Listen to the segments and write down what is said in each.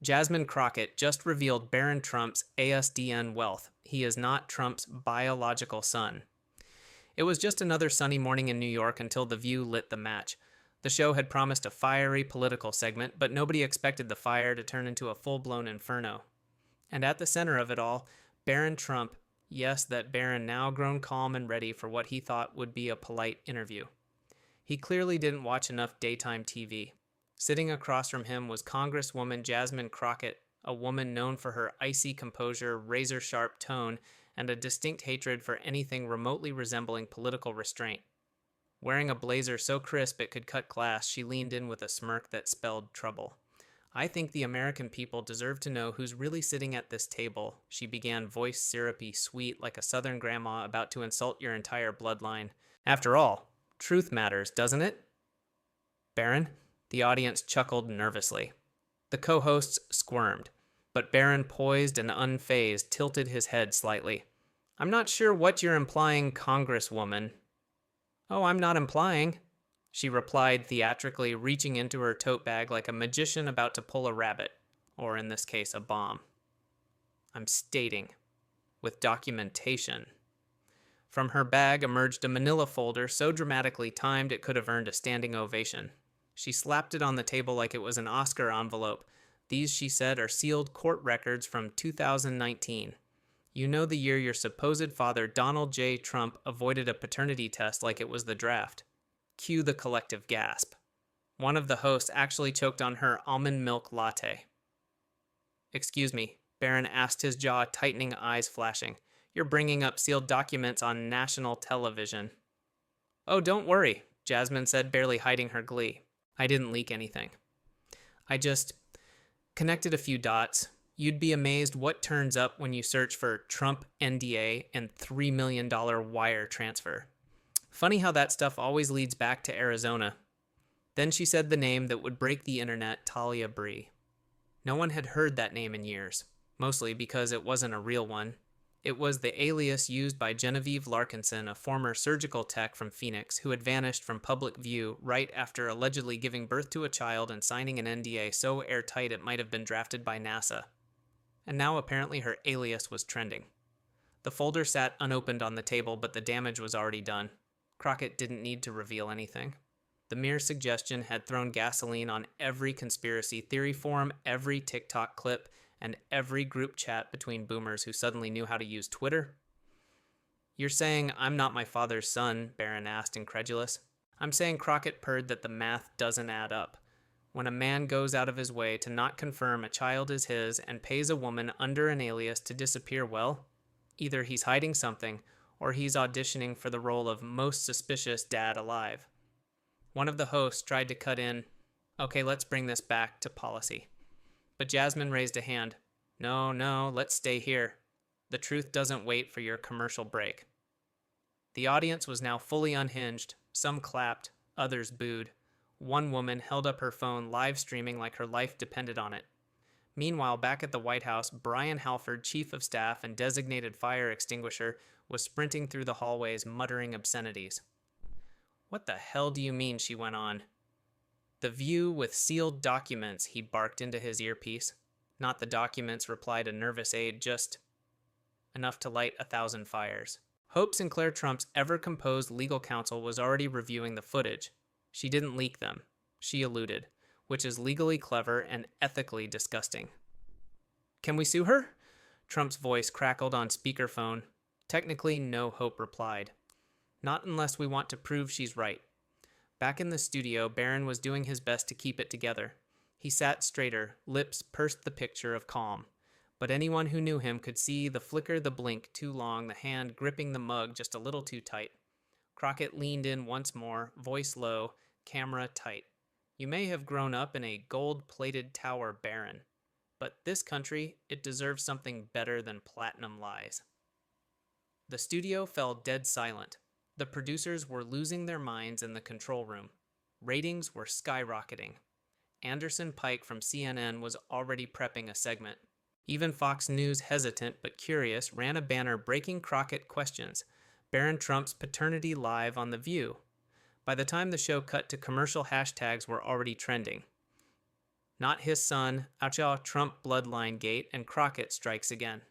Jasmine Crockett just revealed Barron Trump's ASDN wealth. He is not Trump's biological son. It was just another sunny morning in New York until The View lit the match. The show had promised a fiery political segment, but nobody expected the fire to turn into a full-blown inferno. And at the center of it all, Barron Trump, yes, that Barron now grown calm and ready for what he thought would be a polite interview. He clearly didn't watch enough daytime TV. Sitting across from him was Congresswoman Jasmine Crockett, a woman known for her icy composure, razor-sharp tone, and a distinct hatred for anything remotely resembling political restraint. Wearing a blazer so crisp it could cut glass, she leaned in with a smirk that spelled trouble. "I think the American people deserve to know who's really sitting at this table," she began, voice syrupy sweet like a southern grandma about to insult your entire bloodline. "After all, truth matters, doesn't it?" "Barron?" The audience chuckled nervously. The co-hosts squirmed, but Barron, poised and unfazed, tilted his head slightly. "I'm not sure what you're implying, Congresswoman." "Oh, I'm not implying," she replied theatrically, reaching into her tote bag like a magician about to pull a rabbit, or in this case, a bomb. "I'm stating, with documentation." From her bag emerged a manila folder so dramatically timed it could have earned a standing ovation. She slapped it on the table like it was an Oscar envelope. "These," she said, "are sealed court records from 2019. You know, the year your supposed father, Donald J. Trump, avoided a paternity test like it was the draft." Cue the collective gasp. One of the hosts actually choked on her almond milk latte. "Excuse me," Barron asked, his jaw tightening, eyes flashing. "You're bringing up sealed documents on national television." "Oh, don't worry," Jasmine said, barely hiding her glee. "I didn't leak anything. I just connected a few dots. You'd be amazed what turns up when you search for Trump NDA and $3 million wire transfer. Funny how that stuff always leads back to Arizona." Then she said the name that would break the internet, Talia Bree. No one had heard that name in years, mostly because it wasn't a real one. It was the alias used by Genevieve Larkinson, a former surgical tech from Phoenix who had vanished from public view right after allegedly giving birth to a child and signing an NDA so airtight it might have been drafted by NASA. And now apparently her alias was trending. The folder sat unopened on the table, but the damage was already done. Crockett didn't need to reveal anything. The mere suggestion had thrown gasoline on every conspiracy theory forum, every TikTok clip, and every group chat between boomers who suddenly knew how to use Twitter. "You're saying I'm not my father's son?" Barron asked, incredulous. "I'm saying," Crockett purred, "that the math doesn't add up. When a man goes out of his way to not confirm a child is his and pays a woman under an alias to disappear, well, either he's hiding something or he's auditioning for the role of most suspicious dad alive." One of the hosts tried to cut in, "Okay, let's bring this back to policy." But Jasmine raised a hand. No, let's stay here. The truth doesn't wait for your commercial break." The audience was now fully unhinged. Some clapped, others booed. One woman held up her phone, live streaming like her life depended on it. Meanwhile, back at the White House, Brian Halford, chief of staff and designated fire extinguisher, was sprinting through the hallways, muttering obscenities. "What the hell do you mean?" she went on. "The View with sealed documents," he barked into his earpiece. "Not the documents," replied a nervous aide, "just enough to light 1,000 fires." Hope Sinclair Trump's ever-composed legal counsel was already reviewing the footage. She didn't leak them. She eluded, which is legally clever and ethically disgusting. "Can we sue her?" Trump's voice crackled on speakerphone. Technically, no, Hope replied. "Not unless we want to prove she's right." Back in the studio, Barron was doing his best to keep it together. He sat straighter, lips pursed the picture of calm. But anyone who knew him could see the flicker, the blink too long, the hand gripping the mug just a little too tight. Crockett leaned in once more, voice low, camera tight. "You may have grown up in a gold-plated tower, Barron, but this country, it deserves something better than platinum lies." The studio fell dead silent. The producers were losing their minds in the control room. Ratings were skyrocketing. Anderson Pike from CNN was already prepping a segment. Even Fox News, hesitant but curious, ran a banner breaking Crockett questions. Barron Trump's paternity live on The View. By the time the show cut to commercial, hashtags were already trending. Not his son, oucha Trump bloodline gate, and Crockett strikes again.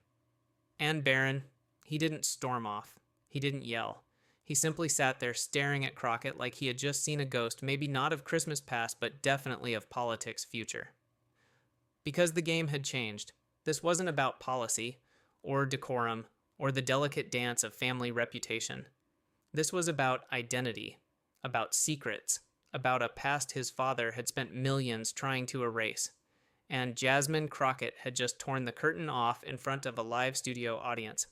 And Barron, he didn't storm off. He didn't yell. He simply sat there staring at Crockett like he had just seen a ghost, maybe not of Christmas past, but definitely of politics future. Because the game had changed. This wasn't about policy, or decorum, or the delicate dance of family reputation. This was about identity, about secrets, about a past his father had spent millions trying to erase. And Jasmine Crockett had just torn the curtain off in front of a live studio audience.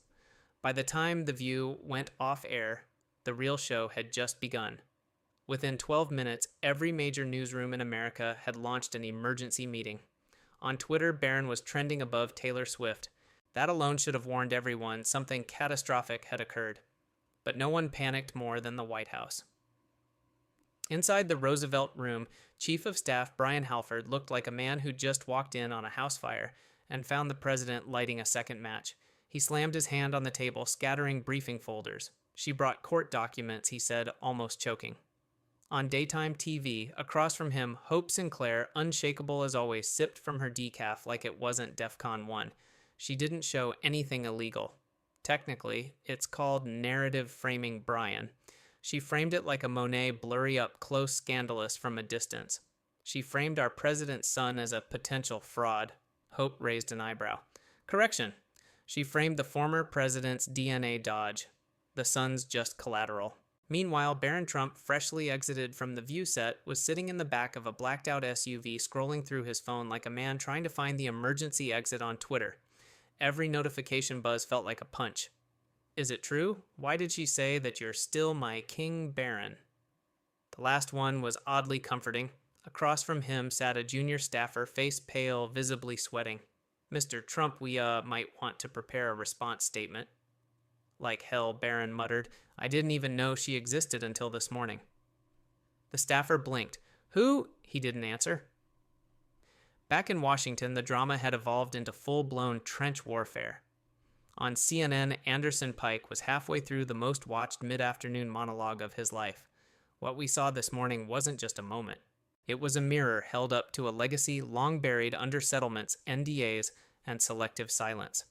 By the time The View went off air, the real show had just begun. Within 12 minutes, every major newsroom in America had launched an emergency meeting. On Twitter, Barron was trending above Taylor Swift. That alone should have warned everyone something catastrophic had occurred. But no one panicked more than the White House. Inside the Roosevelt room, Chief of Staff Brian Halford looked like a man who'd just walked in on a house fire and found the president lighting a second match. He slammed his hand on the table, scattering briefing folders. She brought court documents, he said, almost choking. On daytime TV, across from him, Hope Sinclair, unshakable as always, sipped from her decaf like it wasn't DEFCON 1. She didn't show anything illegal. Technically, it's called narrative framing Brian. She framed it like a Monet blurry up close scandalous from a distance. She framed our president's son as a potential fraud. Hope raised an eyebrow. Correction. She framed the former president's DNA dodge. The son's just collateral. Meanwhile, Barron Trump, freshly exited from the View set, was sitting in the back of a blacked-out SUV scrolling through his phone like a man trying to find the emergency exit on Twitter. Every notification buzz felt like a punch. Is it true? Why did she say that you're still my King Barron? The last one was oddly comforting. Across from him sat a junior staffer, face pale, visibly sweating. Mr. Trump, we might want to prepare a response statement. Like hell, Barron muttered. I didn't even know she existed until this morning. The staffer blinked. Who? He didn't answer. Back in Washington, the drama had evolved into full-blown trench warfare. On CNN, Anderson Pike was halfway through the most watched mid-afternoon monologue of his life. What we saw this morning wasn't just a moment. It was a mirror held up to a legacy long buried under settlements, NDAs, and selective silence.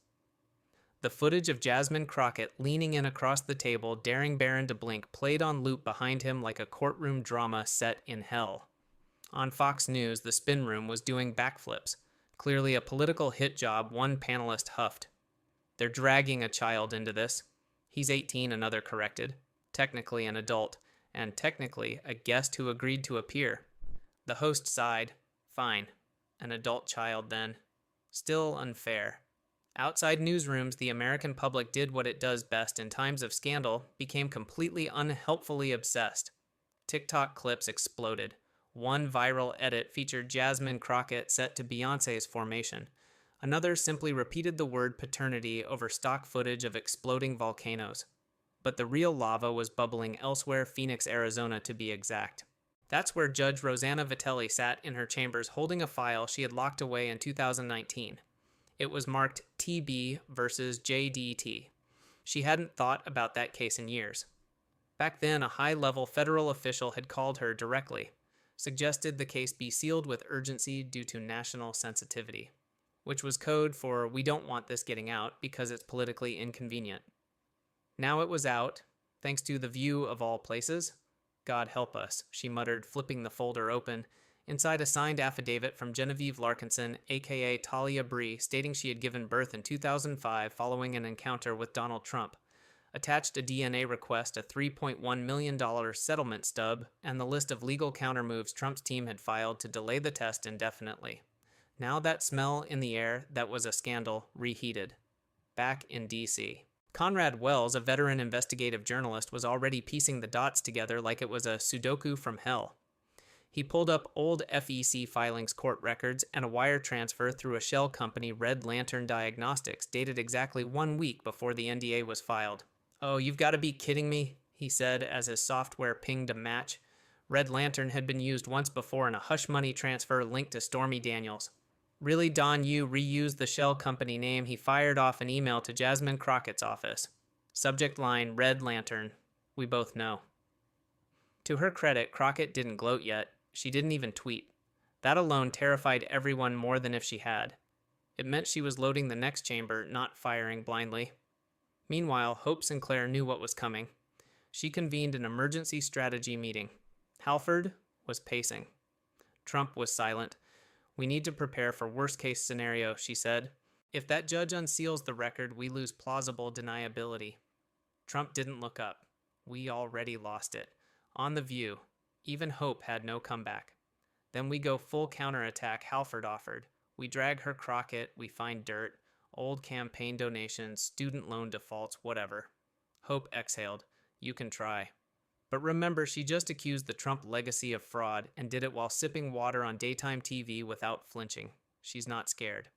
The footage of Jasmine Crockett leaning in across the table, daring Barron to blink, played on loop behind him like a courtroom drama set in hell. On Fox News, the spin room was doing backflips. Clearly a political hit job, one panelist huffed. They're dragging a child into this. He's 18, another corrected. Technically an adult, and technically a guest who agreed to appear. The host sighed. Fine. An adult child, then. Still unfair. Outside newsrooms, the American public did what it does best in times of scandal, became completely unhelpfully obsessed. TikTok clips exploded. One viral edit featured Jasmine Crockett set to Beyoncé's formation. Another simply repeated the word paternity over stock footage of exploding volcanoes. But the real lava was bubbling elsewhere, Phoenix, Arizona to be exact. That's where Judge Rosanna Vitelli sat in her chambers holding a file she had locked away in 2019. It was marked TB versus JDT. She hadn't thought about that case in years. Back then, a high-level federal official had called her directly, suggested the case be sealed with urgency due to national sensitivity, which was code for we don't want this getting out because it's politically inconvenient. Now it was out, thanks to The View of all places. God help us, she muttered, flipping the folder open. Inside a signed affidavit from Genevieve Larkinson, a.k.a. Talia Bree, stating she had given birth in 2005 following an encounter with Donald Trump. Attached a DNA request, a $3.1 million settlement stub, and the list of legal countermoves Trump's team had filed to delay the test indefinitely. Now that smell in the air that was a scandal reheated. Back in D.C. Conrad Wells, a veteran investigative journalist, was already piecing the dots together like it was a Sudoku from hell. He pulled up old FEC filings court records and a wire transfer through a shell company, Red Lantern Diagnostics, dated exactly 1 week before the NDA was filed. Oh, you've got to be kidding me, he said as his software pinged a match. Red Lantern had been used once before in a hush money transfer linked to Stormy Daniels. Really, Don Yu reused the shell company name. He fired off an email to Jasmine Crockett's office. Subject line, Red Lantern. We both know. To her credit, Crockett didn't gloat yet. She didn't even tweet. That alone terrified everyone more than if she had. It meant she was loading the next chamber, not firing blindly. Meanwhile, Hope Sinclair knew what was coming. She convened an emergency strategy meeting. Halford was pacing. Trump was silent. "We need to prepare for worst-case scenario," she said. "If that judge unseals the record, we lose plausible deniability." Trump didn't look up. We already lost it. On the View, even Hope had no comeback. "Then we go full counterattack," Halford offered. "We drag her Crockett, we find dirt, old campaign donations, student loan defaults, whatever." Hope exhaled. "You can try. But remember, she just accused the Trump legacy of fraud and did it while sipping water on daytime TV without flinching. She's not scared."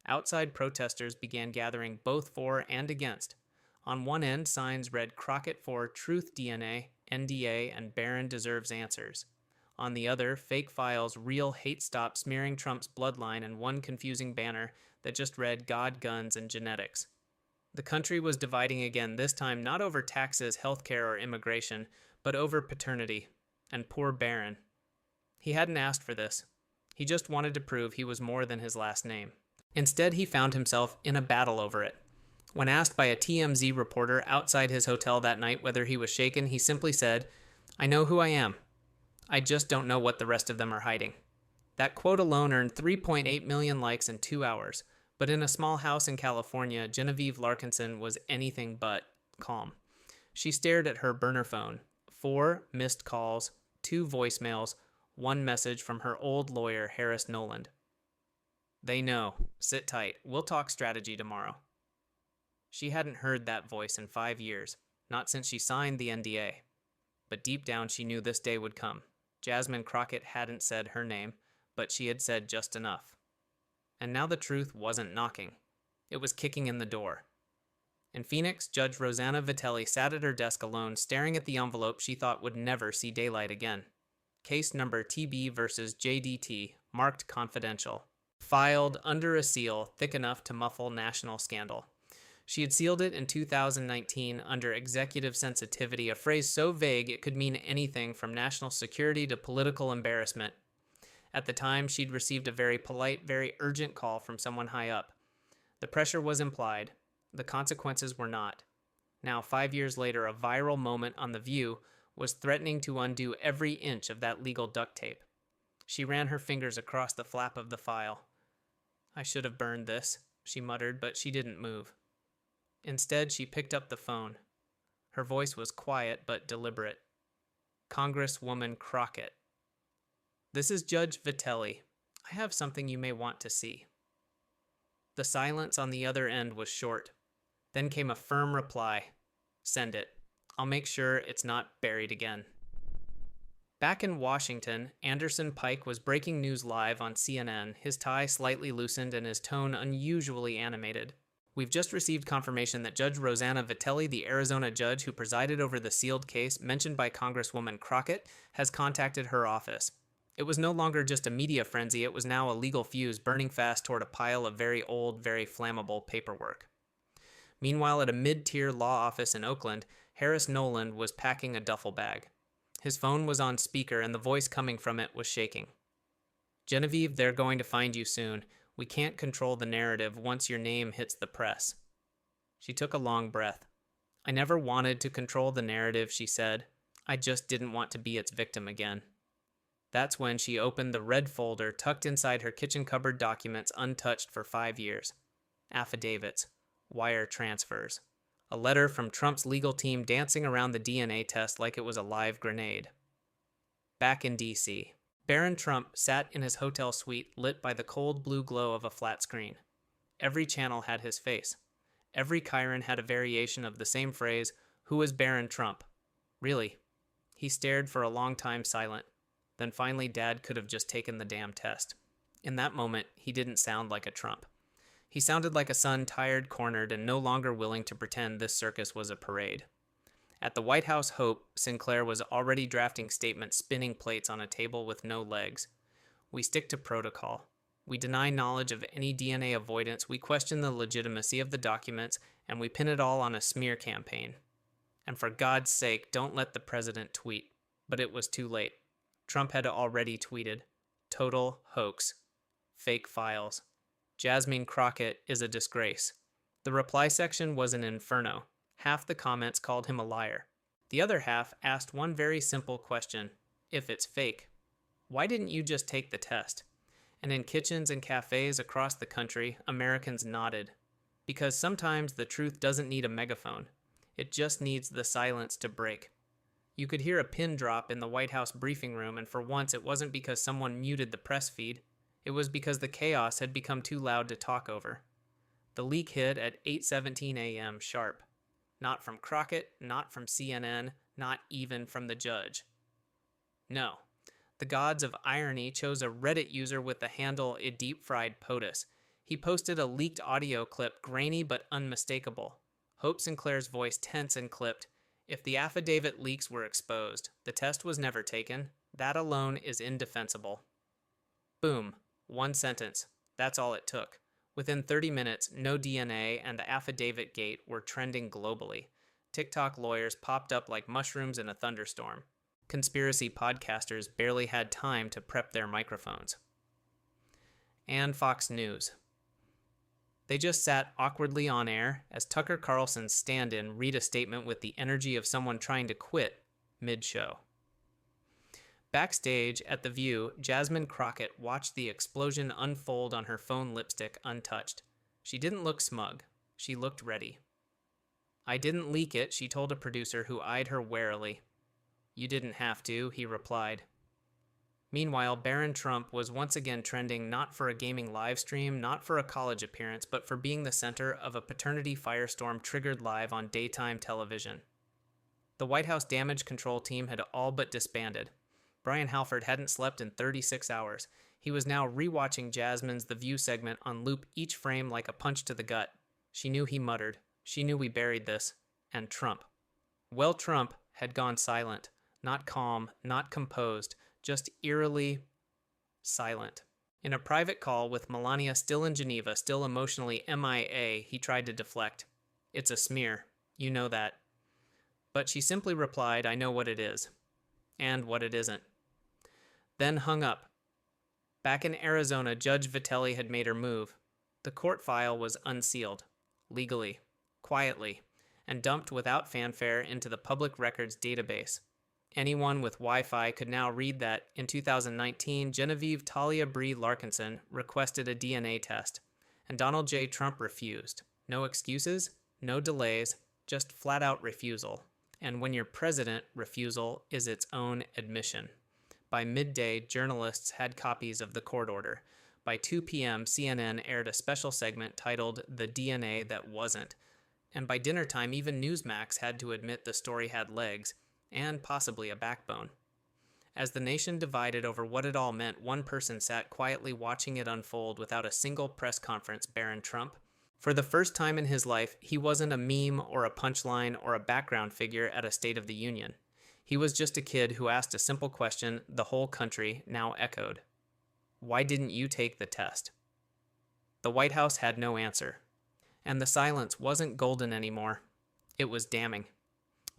Outside protesters began gathering both for and against. On one end, signs read Crockett for Truth DNA, NDA, and Barron deserves answers. On the other, fake files, real hate stop smearing Trump's bloodline, and one confusing banner that just read God, guns, and genetics. The country was dividing again, this time not over taxes, healthcare, or immigration, but over paternity. And poor Barron. He hadn't asked for this. He just wanted to prove he was more than his last name. Instead, he found himself in a battle over it. When asked by a TMZ reporter outside his hotel that night whether he was shaken, he simply said, "I know who I am. I just don't know what the rest of them are hiding." That quote alone earned 3.8 million likes in 2 hours, but in a small house in California, Genevieve Larkinson was anything but calm. She stared at her burner phone. 4 missed calls, 2 voicemails, 1 message from her old lawyer, Harris Noland. "They know. Sit tight. We'll talk strategy tomorrow." She hadn't heard that voice in 5 years, not since she signed the NDA. But deep down she knew this day would come. Jasmine Crockett hadn't said her name, but she had said just enough. And now the truth wasn't knocking. It was kicking in the door. In Phoenix, Judge Rosanna Vitelli sat at her desk alone, staring at the envelope she thought would never see daylight again. Case number TB versus JDT, marked confidential. Filed under a seal thick enough to muffle national scandal. She had sealed it in 2019 under executive sensitivity, a phrase so vague it could mean anything from national security to political embarrassment. At the time, she'd received a very polite, very urgent call from someone high up. The pressure was implied. The consequences were not. Now, 5 years later, a viral moment on The View was threatening to undo every inch of that legal duct tape. She ran her fingers across the flap of the file. "I should have burned this," she muttered, but she didn't move. Instead, she picked up the phone. Her voice was quiet but deliberate. "Congresswoman Crockett. This is Judge Vitelli. I have something you may want to see." The silence on the other end was short. Then came a firm reply. "Send it. I'll make sure it's not buried again." Back in Washington, Anderson Pike was breaking news live on CNN, his tie slightly loosened and his tone unusually animated. "We've just received confirmation that Judge Rosanna Vitelli, the Arizona judge who presided over the sealed case mentioned by Congresswoman Crockett, has contacted her office. It was no longer just a media frenzy, it was now a legal fuse burning fast toward a pile of very old, very flammable paperwork." Meanwhile, at a mid-tier law office in Oakland, Harris Noland was packing a duffel bag. His phone was on speaker and the voice coming from it was shaking. "Genevieve, they're going to find you soon. We can't control the narrative once your name hits the press." She took a long breath. "I never wanted to control the narrative," she said. "I just didn't want to be its victim again." That's when she opened the red folder tucked inside her kitchen cupboard documents untouched for 5 years. Affidavits. Wire transfers. A letter from Trump's legal team dancing around the DNA test like it was a live grenade. Back in D.C., Barron Trump sat in his hotel suite lit by the cold blue glow of a flat screen. Every channel had his face. Every Chiron had a variation of the same phrase, "Who is Barron Trump?" Really. He stared for a long time silent. Then finally Dad could have just taken the damn test. In that moment, he didn't sound like a Trump. He sounded like a son tired, cornered, and no longer willing to pretend this circus was a parade. At the White House Hope, Sinclair was already drafting statements spinning plates on a table with no legs. "We stick to protocol. We deny knowledge of any DNA avoidance, we question the legitimacy of the documents, and we pin it all on a smear campaign. And for God's sake, don't let the president tweet." But it was too late. Trump had already tweeted, Total hoax. Fake files. Jasmine Crockett is a disgrace. The reply section was an inferno. Half the comments called him a liar. The other half asked one very simple question. If it's fake, why didn't you just take the test? And in kitchens and cafes across the country, Americans nodded. Because sometimes the truth doesn't need a megaphone. It just needs the silence to break. You could hear a pin drop in the White House briefing room, and for once it wasn't because someone muted the press feed. It was because the chaos had become too loud to talk over. The leak hit at 8:17 a.m. sharp. Not from Crockett, not from CNN, not even from the judge. No. The gods of irony chose a Reddit user with the handle A Deep Fried POTUS. He posted a leaked audio clip, grainy but unmistakable. Hope Sinclair's voice tense and clipped. If the affidavit leaks were exposed, the test was never taken. That alone is indefensible. Boom. One sentence. That's all it took. Within 30 minutes, no DNA and the affidavit gate were trending globally. TikTok lawyers popped up like mushrooms in a thunderstorm. Conspiracy podcasters barely had time to prep their microphones. And Fox News. They just sat awkwardly on air as Tucker Carlson's stand-in read a statement with the energy of someone trying to quit mid-show. Backstage at The View, Jasmine Crockett watched the explosion unfold on her phone lipstick untouched. She didn't look smug. She looked ready. I didn't leak it, she told a producer who eyed her warily. You didn't have to, he replied. Meanwhile, Barron Trump was once again trending not for a gaming live stream, not for a college appearance, but for being the center of a paternity firestorm triggered live on daytime television. The White House damage control team had all but disbanded. Brian Halford hadn't slept in 36 hours. He was now rewatching Jasmine's The View segment on loop, each frame like a punch to the gut. She knew he muttered. She knew we buried this. And Trump. Well, Trump had gone silent. Not calm, not composed, just eerily silent. In a private call with Melania still in Geneva, still emotionally MIA, he tried to deflect. It's a smear. You know that. But she simply replied, I know what it is. And what it isn't. Then hung up. Back in Arizona, Judge Vitelli had made her move. The court file was unsealed. Legally. Quietly. And dumped without fanfare into the public records database. Anyone with Wi-Fi could now read that in 2019, Genevieve Talia Bree Larkinson requested a DNA test, and Donald J. Trump refused. No excuses, no delays, just flat-out refusal. And when you're president, refusal is its own admission. By midday, journalists had copies of the court order. By 2 p.m., CNN aired a special segment titled The DNA That Wasn't. And by dinner time, even Newsmax had to admit the story had legs, and possibly a backbone. As the nation divided over what it all meant, one person sat quietly watching it unfold without a single press conference, Barron Trump. For the first time in his life, he wasn't a meme or a punchline or a background figure at a State of the Union. He was just a kid who asked a simple question the whole country now echoed. Why didn't you take the test? The White House had no answer. And the silence wasn't golden anymore. It was damning.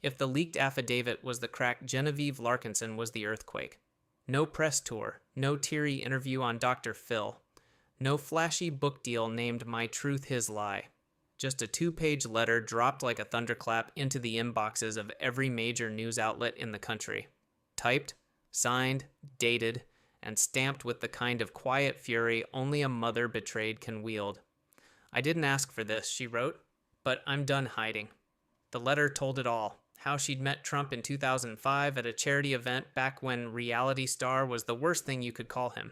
If the leaked affidavit was the crack, Genevieve Larkinson was the earthquake. No press tour, no teary interview on Dr. Phil, no flashy book deal named My Truth, His Lie. Just a 2-page letter dropped like a thunderclap into the inboxes of every major news outlet in the country. Typed, signed, dated, and stamped with the kind of quiet fury only a mother betrayed can wield. I didn't ask for this, she wrote, but I'm done hiding. The letter told it all. How she'd met Trump in 2005 at a charity event back when reality star was the worst thing you could call him.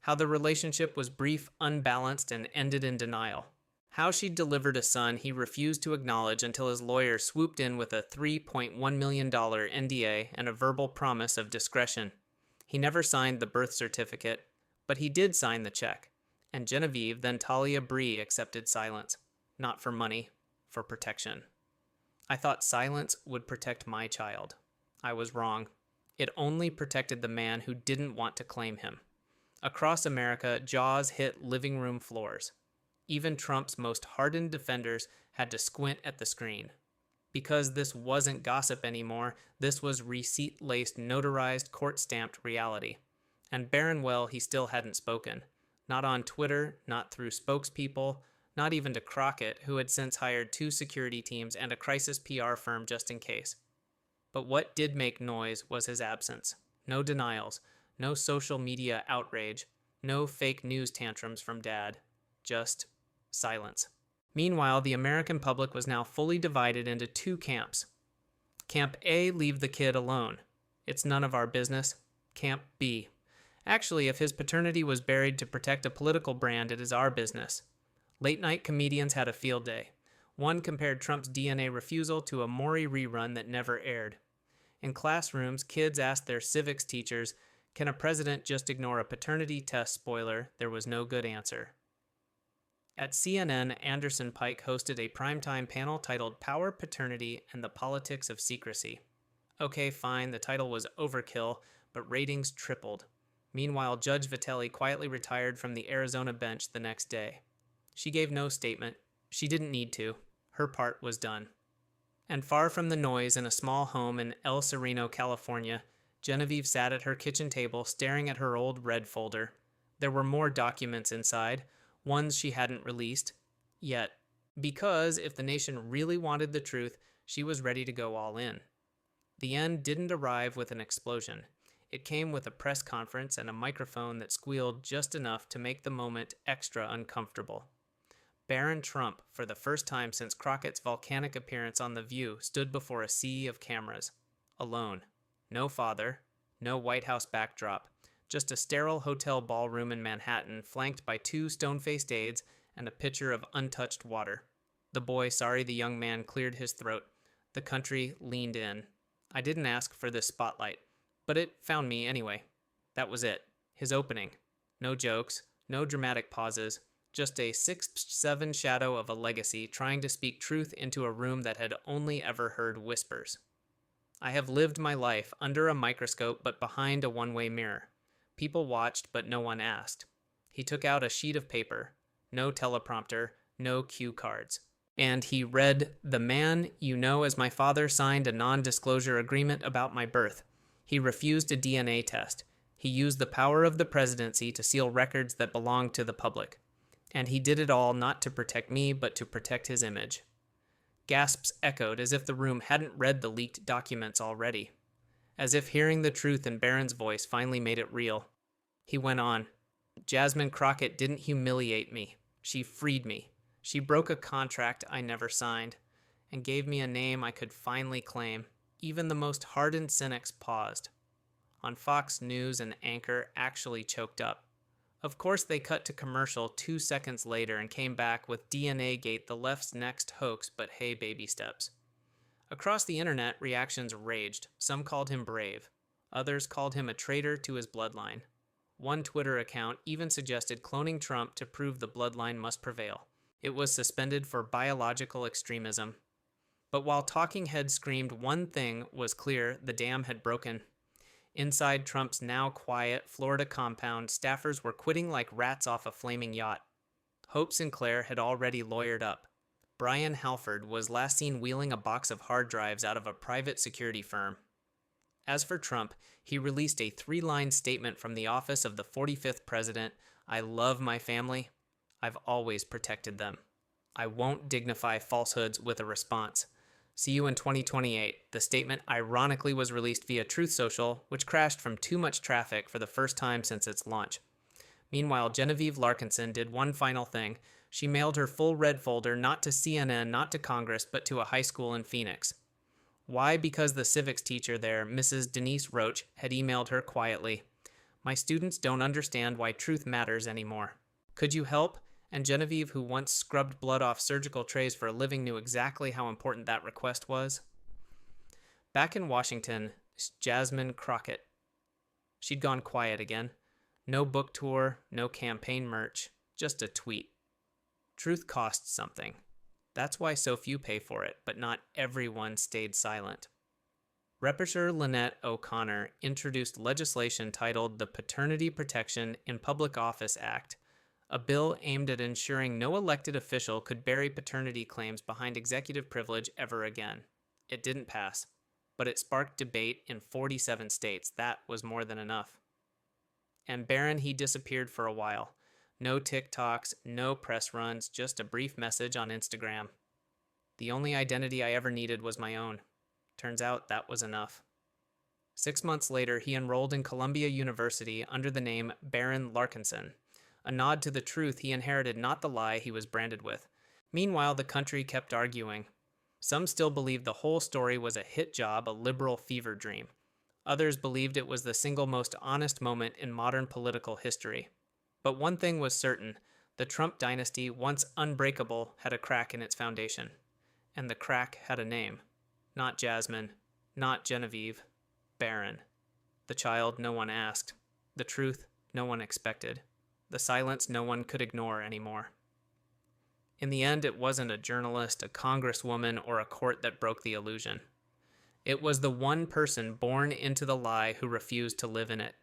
How the relationship was brief, unbalanced, and ended in denial. How she'd delivered a son he refused to acknowledge until his lawyer swooped in with a $3.1 million NDA and a verbal promise of discretion. He never signed the birth certificate, but he did sign the check. And Genevieve, then Talia Bree, accepted silence. Not for money, for protection. I thought silence would protect my child. I was wrong. It only protected the man who didn't want to claim him. Across America, jaws hit living room floors. Even Trump's most hardened defenders had to squint at the screen. Because this wasn't gossip anymore, this was receipt-laced, notarized, court-stamped reality. And Barron, he still hadn't spoken. Not on Twitter, not through spokespeople, not even to Crockett, who had since hired 2 security teams and a crisis PR firm just in case. But what did make noise was his absence. No denials, no social media outrage, no fake news tantrums from Dad. Just silence. Meanwhile, the American public was now fully divided into 2 camps. Camp A, leave the kid alone. It's none of our business. Camp B, actually, if his paternity was buried to protect a political brand, it is our business. Late-night comedians had a field day. One compared Trump's DNA refusal to a Maury rerun that never aired. In classrooms, kids asked their civics teachers, "Can a president just ignore a paternity test spoiler?" There was no good answer. At CNN, Anderson Pike hosted a primetime panel titled Power, Paternity, and the Politics of Secrecy. Okay, fine, the title was overkill, but ratings tripled. Meanwhile, Judge Vitelli quietly retired from the Arizona bench the next day. She gave no statement. She didn't need to. Her part was done. And far from the noise in a small home in El Sereno, California, Genevieve sat at her kitchen table staring at her old red folder. There were more documents inside, ones she hadn't released yet, because if the nation really wanted the truth, she was ready to go all in. The end didn't arrive with an explosion. It came with a press conference and a microphone that squealed just enough to make the moment extra uncomfortable. Barron Trump, for the first time since Crockett's volcanic appearance on The View, stood before a sea of cameras. Alone. No father. No White House backdrop. Just a sterile hotel ballroom in Manhattan, flanked by 2 stone-faced aides and a pitcher of untouched water. The boy, sorry the young man, cleared his throat. The country leaned in. I didn't ask for this spotlight, but it found me anyway. That was it. His opening. No jokes, no dramatic pauses, just a 6'7" shadow of a legacy trying to speak truth into a room that had only ever heard whispers. I have lived my life under a microscope but behind a one-way mirror. People watched, but no one asked. He took out a sheet of paper. No teleprompter, no cue cards. And he read, "The man you know as my father signed a non-disclosure agreement about my birth. He refused a DNA test. He used the power of the presidency to seal records that belonged to the public. And he did it all not to protect me, but to protect his image." Gasps echoed as if the room hadn't read the leaked documents already. As if hearing the truth in Barron's voice finally made it real. He went on, "Jasmine Crockett didn't humiliate me. She freed me. She broke a contract I never signed, and gave me a name I could finally claim." Even the most hardened cynics paused. On Fox News, an anchor actually choked up. Of course, they cut to commercial 2 seconds later and came back with DNA Gate, the left's next hoax, but hey, baby steps. Across the internet, reactions raged. Some called him brave. Others called him a traitor to his bloodline. One Twitter account even suggested cloning Trump to prove the bloodline must prevail. It was suspended for biological extremism. But while talking heads screamed one thing was clear, the dam had broken. Inside Trump's now quiet Florida compound, staffers were quitting like rats off a flaming yacht. Hope Sinclair had already lawyered up. Brian Halford was last seen wheeling a box of hard drives out of a private security firm. As for Trump, he released a 3-line statement from the office of the 45th president. "I love my family. I've always protected them. I won't dignify falsehoods with a response. See you in 2028. The statement ironically was released via Truth Social, which crashed from too much traffic for the first time since its launch. Meanwhile, Genevieve Larkinson did one final thing. She mailed her full red folder not to CNN, not to Congress, but to a high school in Phoenix. Why? Because the civics teacher there, Mrs. Denise Roach, had emailed her quietly. "My students don't understand why truth matters anymore. Could you help?" And Genevieve, who once scrubbed blood off surgical trays for a living, knew exactly how important that request was. Back in Washington, Jasmine Crockett. She'd gone quiet again. No book tour, no campaign merch, just a tweet. Truth costs something. That's why so few pay for it, but not everyone stayed silent. Representative Lynette O'Connor introduced legislation titled the Paternity Protection in Public Office Act, a bill aimed at ensuring no elected official could bury paternity claims behind executive privilege ever again. It didn't pass, but it sparked debate in 47 states. That was more than enough. And Barron, he disappeared for a while. No TikToks, no press runs, just a brief message on Instagram. The only identity I ever needed was my own. Turns out that was enough. 6 months later, he enrolled in Columbia University under the name Barron Larkinson, a nod to the truth he inherited, not the lie he was branded with. Meanwhile, the country kept arguing. Some still believed the whole story was a hit job, a liberal fever dream. Others believed it was the single most honest moment in modern political history. But one thing was certain: the Trump dynasty, once unbreakable, had a crack in its foundation. And the crack had a name. Not Jasmine, not Genevieve, Barron. The child no one asked. The truth no one expected. The silence no one could ignore anymore. In the end, it wasn't a journalist, a congresswoman, or a court that broke the illusion. It was the one person born into the lie who refused to live in it.